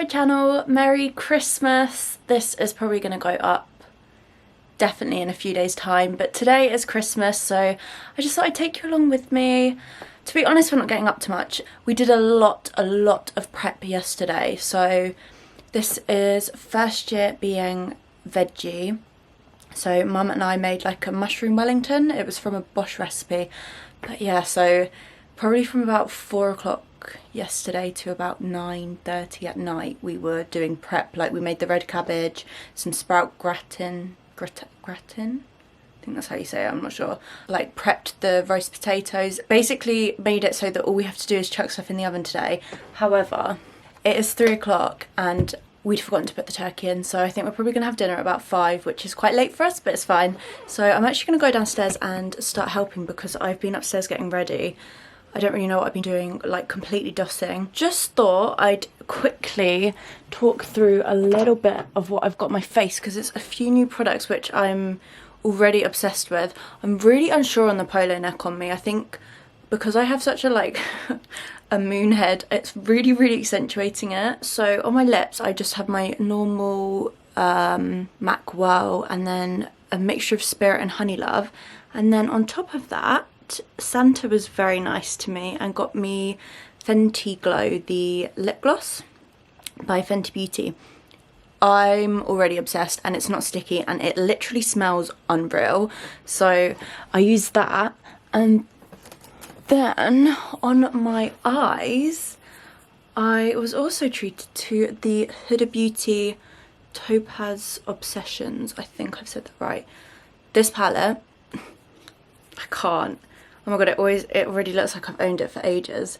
channel. Merry Christmas. This is probably going to go up definitely in a few days time, but today is Christmas, so I just thought I'd take you along with me. To be honest, we're not getting up to much. We did a lot of prep yesterday, so this is first year being veggie. So mum and I made like a mushroom Wellington. It was from a Bosch recipe, but yeah, so probably from about 4 o'clock yesterday to about 9:30 at night we were doing prep. Like, we made the red cabbage, some sprout gratin, I think that's how you say it, I'm not sure. Like, prepped the roast potatoes, basically made it so that all we have to do is chuck stuff in the oven today. However, it is 3 o'clock and we'd forgotten to put the turkey in, so I think we're probably gonna have dinner at about 5, which is quite late for us, but it's fine. So I'm actually gonna go downstairs and start helping because I've been upstairs getting ready. I don't really know what I've been doing, like completely dusting. Just thought I'd quickly talk through a little bit of what I've got on my face, because it's a few new products which I'm already obsessed with. I'm really unsure on the polo neck on me. I think because I have such a like a moon head, it's really accentuating it. So on my lips I just have my normal MAC Wow, and then a mixture of Spirit and Honey Love, and then on top of that Santa was very nice to me and got me Fenty Glow, the lip gloss by Fenty Beauty. I'm already obsessed, and it's not sticky and it literally smells unreal, so I used that. And then on my eyes I was also treated to the Huda Beauty Topaz Obsessions, I think I've said that right. This palette, I can't. Oh my god, it already looks like I've owned it for ages.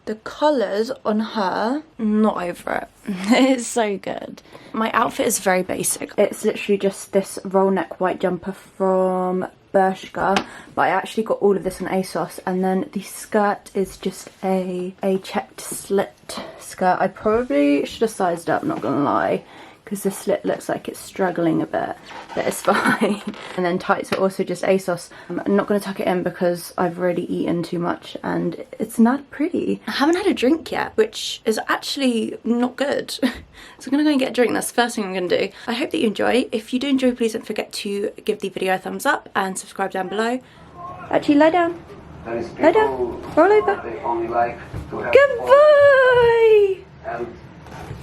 The colours on her, not over it. It's so good. My outfit is very basic. It's literally just this roll neck white jumper from Bershka, but I actually got all of this on ASOS, and then the skirt is just a checked slit skirt. I probably should have sized up, not gonna lie, because the slit looks like it's struggling a bit, but it's fine. And then tights are also just ASOS. I'm not going to tuck it in because I've already eaten too much and it's not pretty. I haven't had a drink yet, which is actually not good. So I'm going to go and get a drink. That's the first thing I'm going to do. I hope that you enjoy. If you do enjoy, please don't forget to give the video a thumbs up and subscribe down below. Actually, lie down. Lie down. Roll over. Good boy!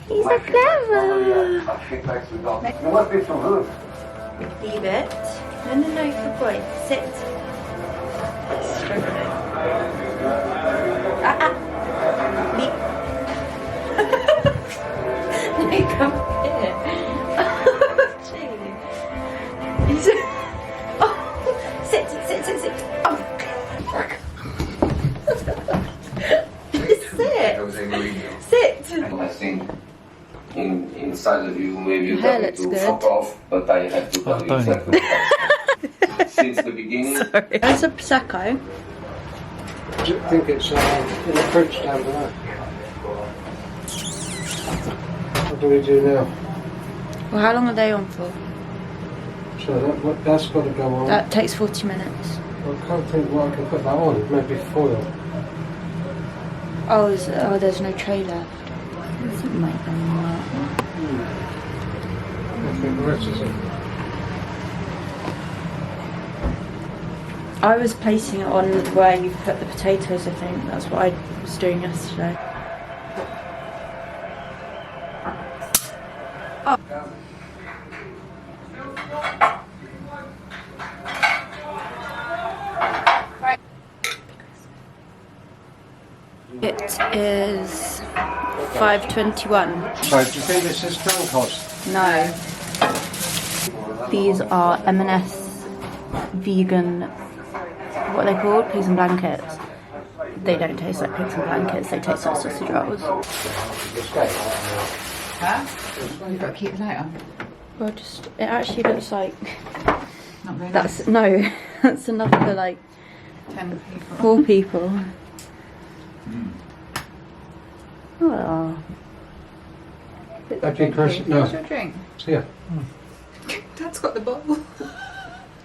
He's so clever. You must be from who? Leave it. No, good boy. Sit. Struggling. Leave. No, come here. Oh, gee. He's... Oh, sit. Oh. Sit. I think inside of you, maybe you got to fuck off, but I have to tell you exactly. Since the beginning. Sorry. There's a Prosecco. I think it's in the fridge down below. What do we do now? Well, how long are they on for? So that's got to go on. That takes 40 minutes. I can't think what I can put that on. Maybe foil. Oh, there's no tray left. Doesn't make them that. I think the rest is it. I was placing it on where you put the potatoes, I think. That's what I was doing yesterday. Oh. It is 5:21. So, do you think this is film cost? No. These are M&S vegan, what are they called? Pigs and blankets. They don't taste like pigs and blankets, they taste like sausage rolls. Huh? You've got to keep the light on. Well, just, it actually looks like... Not very that's, no, that's enough for like 10 people. 4 people. Oh. Happy Christmas. No. What's your drink? Yeah. Dad's got the bottle.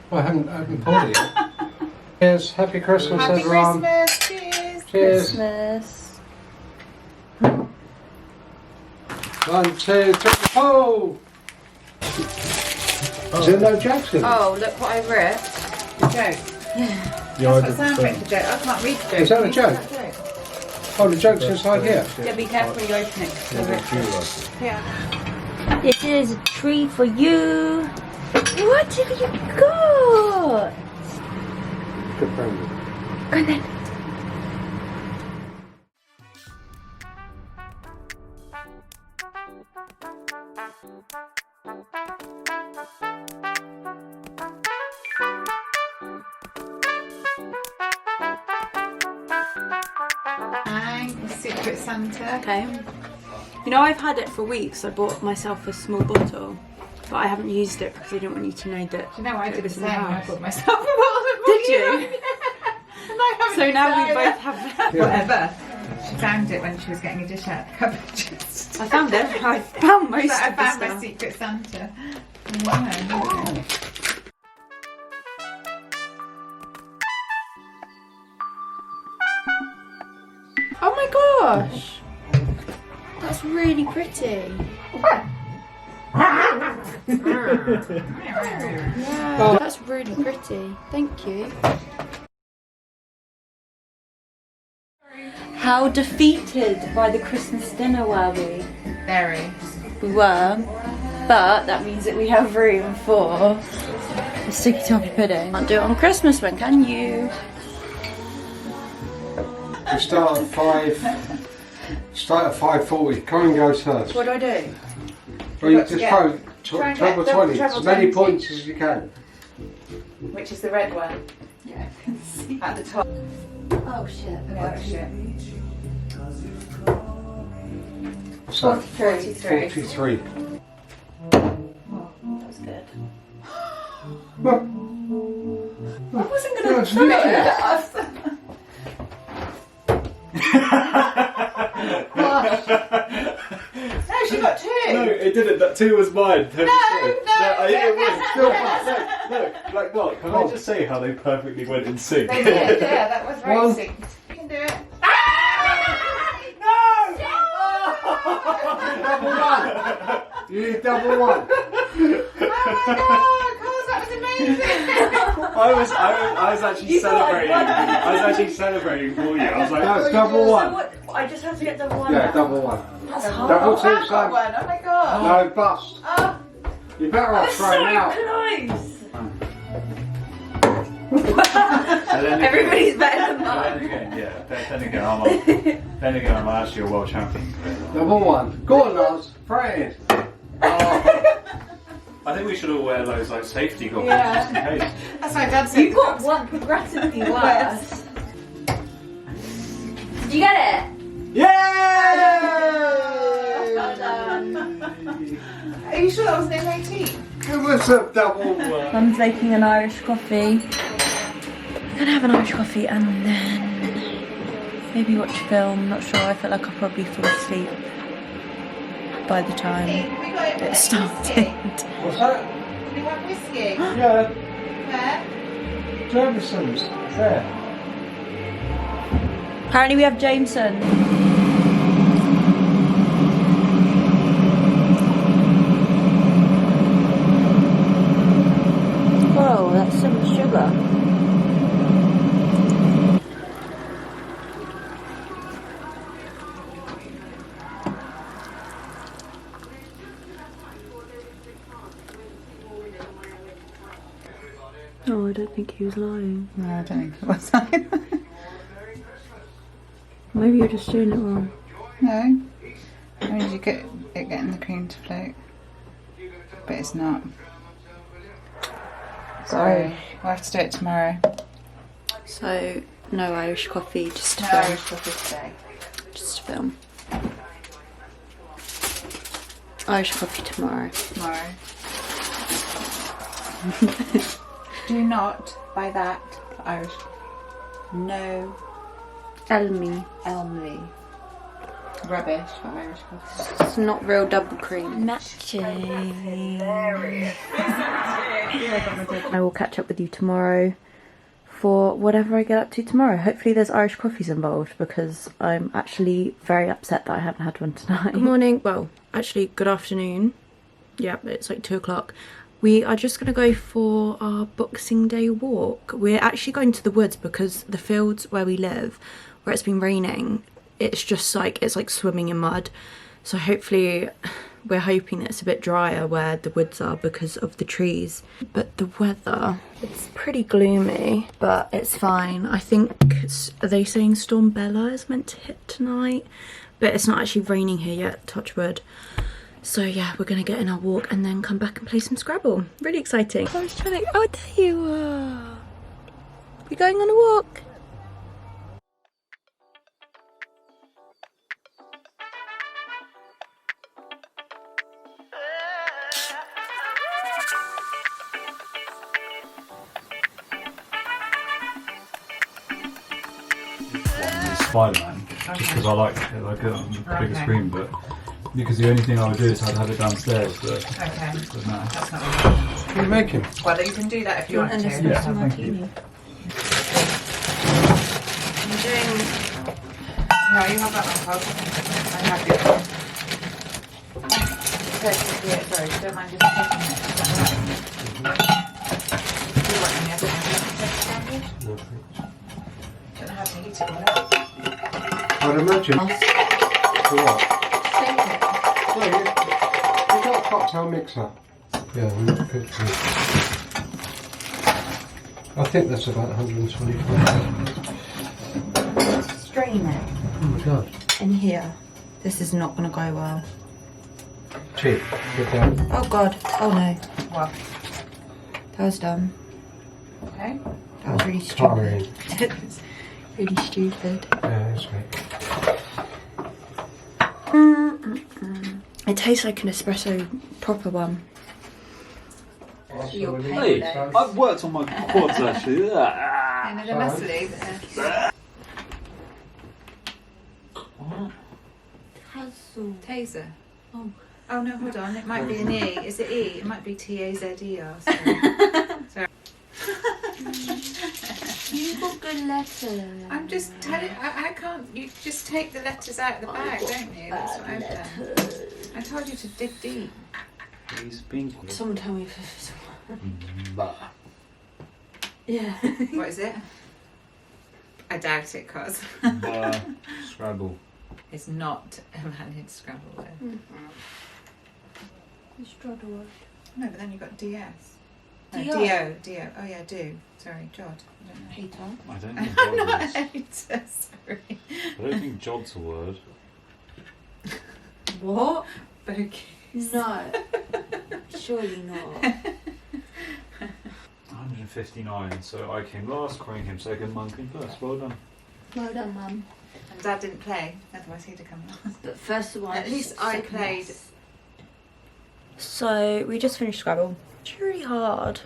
Well, I haven't poured it yet. Cheers. Happy Christmas, Happy everyone. Christmas. Cheers. Cheers. Christmas. 1, 2, 3, oh! Is there no jokes in it? Oh, look what I wrote. The joke. Yeah, That's what Sam wrote the joke. I can't read the joke. Is that a joke? Oh, the joke's inside here. Yeah, be careful when you open it. Yeah. This is a tree for you. What have you got? Good friend. Go then. And the Secret Santa. Okay. You know, I've had it for weeks. I bought myself a small bottle, but I haven't used it because I didn't want you to know that. Do you know I it did the was in the same when I house. bought myself a bottle of Did you? wine. And I haven't So now we decided. both have that. Whatever. She found it when she was getting a dish out of the cupboard. Just. I found it. I found most I of the found my stuff. Secret Santa. Yeah. Oh my gosh! That's really pretty. Yeah, that's really pretty. Thank you. How defeated by the Christmas dinner were we? Very. We were, but that means that we have room for the sticky toffee pudding. Can't do it on Christmas when, can you? We start at 5:40. Corinne goes first. What do I do? Well, you got to just get- vote try and treble get 20, treble as many 20. points as you can. Which is the red one? Yeah, I can see. At the top. Oh shit. Oh shit. So, 43. 43. Oh, that's good. Well, I wasn't that gonna was throw wicked. it. No, she got 2. No, it didn't. That 2 was mine. No, it was no. no, like not. Can I just say how they perfectly went in sync? They did, yeah, that was very One. synced. You can do it. double one. You need double one. Oh my god, Carl, that was amazing. I was actually You got celebrating. one. I was actually celebrating for you. I was like, No, it's double So one. what? I just have to get double one. Yeah, now? double one. That's hard. Double Oh, two, I've got Sam. one, oh my god. No, bust. Oh, You're better off That's so throwing out. close. and then Everybody's better than Then mine. again, yeah. Then again, I'm actually a world champion. Double one. Go on, Lars. Throw it in. I think we should all wear those like safety goggles Yeah. just in case. that's my dad said. You got one progressively worse. Did you get it? Well done. Are you sure that was an 18? It was a double one. Mum's making an Irish coffee. I'm gonna have an Irish coffee and then maybe watch a film. Not sure. I feel like I'll probably fall asleep by the time We got it started. What's that? We want whiskey. Yeah, Where? Jameson's there. Apparently we have Jameson. Whoa, that's so much sugar. Oh, I don't think he was lying. No, I don't think it was. Maybe you're just doing it wrong. No. I mean, you get it getting the cream to float. But it's not. Sorry. We'll have to do it tomorrow. So, no Irish coffee, just to No film. Irish coffee today. Just to film. Irish coffee tomorrow. Tomorrow. Do not buy that for Irish. No Elmy. Elmley. Rubbish for Irish coffee. It's not real double cream. Matching. I will catch up with you tomorrow for whatever I get up to tomorrow. Hopefully there's Irish coffees involved because I'm actually very upset that I haven't had one tonight. Good morning, well, actually good afternoon. Yeah, it's like 2 o'clock. We are just gonna go for our Boxing Day walk. We're actually going to the woods because the fields where we live, where it's been raining, it's like swimming in mud. So hopefully, we're hoping that it's a bit drier where the woods are because of the trees. But the weather, it's pretty gloomy, but it's fine. I think, are they saying Storm Bella is meant to hit tonight? But it's not actually raining here yet, touch wood. So yeah, we're gonna get in our walk and then come back and play some Scrabble. Really exciting. I was trying to, oh, there you are. We're going on a walk. Spider-Man, just because I like it on the bigger screen, but because the only thing I would do is I'd have it downstairs, but Okay. it doesn't matter. That's not really. What are you making? Well, you can do that if you want to. Yeah, thank you. I'm doing. No, you have that one, Carl. I have the other one. Yeah, sorry, don't mind just taking it. Is that right? Do you want any other one? Don't know how to heat it, will it? I'd imagine. For what? No, you got a cocktail mixer. Yeah, I'm not good. I think that's about 125. Strain it Oh my god. in here. This is not gonna go well. Cheap. Good down. Oh god, oh no. What? That was dumb. Okay. That was really Tiring. stupid. Really stupid. Yeah, that's right. It tastes like an espresso proper one. Hey, I've worked on my quads actually. And then muscly. Taser. Oh. Oh no, hold on. It might be an E. Is it E? It might be T-A-Z-E-R. Sorry. You got good letters. I'm just telling. I can't. You just take the letters out of the bag, don't you? That's what I've done. I told you to dig deep. He's been. Someone tell me if it's Bah. yeah. What is it? I doubt it, cause Scrabble. it's not a valid Scrabble word. It's not a word. No, but then you've got DS. No, D-O. D-O. D-O. Oh yeah, do. Sorry, Jod. I don't know. Hater. I don't think Jod is. Hater, sorry. I don't think Jod's a word. What? Bogus. No. Surely not. 159, so I came last, Corinne came second, Mum came first. Well done. Well done, Mum. And Dad didn't play, otherwise he'd have come last. But first of all, At least I played. So we just finished Scrabble. It's really hard.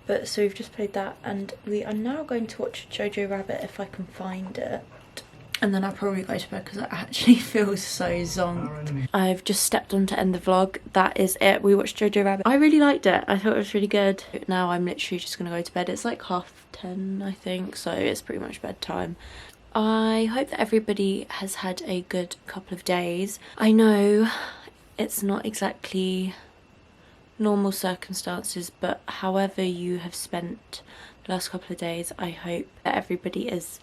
But so we've just played that and we are now going to watch Jojo Rabbit if I can find it. And then I'll probably go to bed because I actually feel so zonked. I've just stepped on to end the vlog. That is it. We watched Jojo Rabbit. I really liked it. I thought it was really good. Now I'm literally just going to go to bed. It's like 10:30, I think. So it's pretty much bedtime. I hope that everybody has had a good couple of days. I know it's not exactly normal circumstances, but however you have spent the last couple of days, I hope that everybody is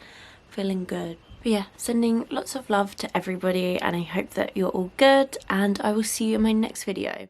feeling good. But yeah, sending lots of love to everybody and I hope that you're all good and I will see you in my next video.